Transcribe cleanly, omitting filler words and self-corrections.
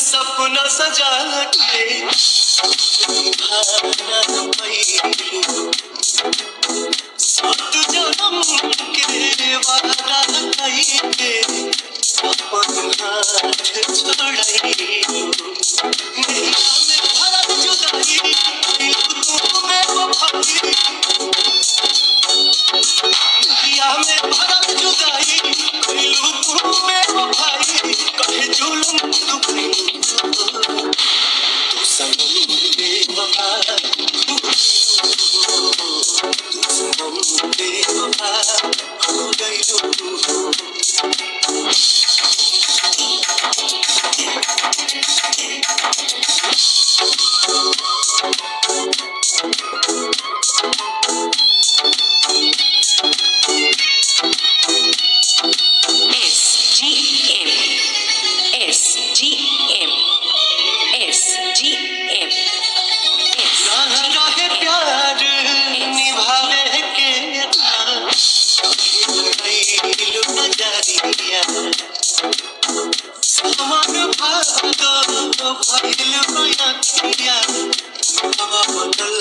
सपना सजा के सात जन्म के वादा कइके अपन हाथ छोड़ाई नैया में भरत जुदाई तू में वफाई नैया में भरत जुदाई तू में वफाई कहे जुल्म तू भइल बयान किया बदल